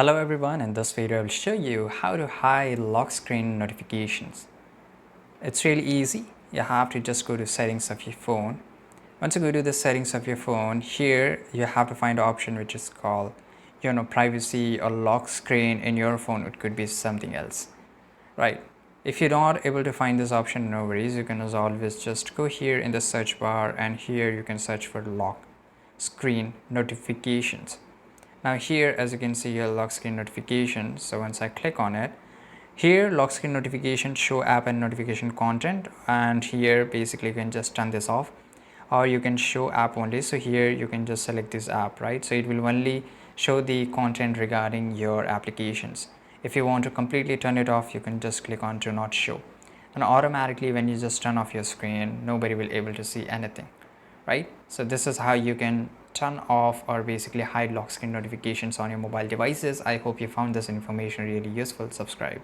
Hello everyone, in this video I will show you how to hide lock screen notifications. It's really easy. You have to just go to settings of your phone. Once you go to the settings of your phone, here you have to find an option which is called privacy or lock screen. In your phone it could be something else, right? If you're not able to find this option, no worries, you can as always just go here in the search bar and here you can search for lock screen notifications. Now here, as you can see here, lock screen notification. So once I click on it, here lock screen notification show app and notification content, and here basically you can just turn this off, or you can show app only. So here you can just select this app, right? So it will only show the content regarding your applications. If you want to completely turn it off, you can just click on do not show, and automatically when you just turn off your screen, nobody will able to see anything, right? So this is how you can turn off or basically hide lock screen notifications on your mobile devices. I hope you found this information really useful. Subscribe.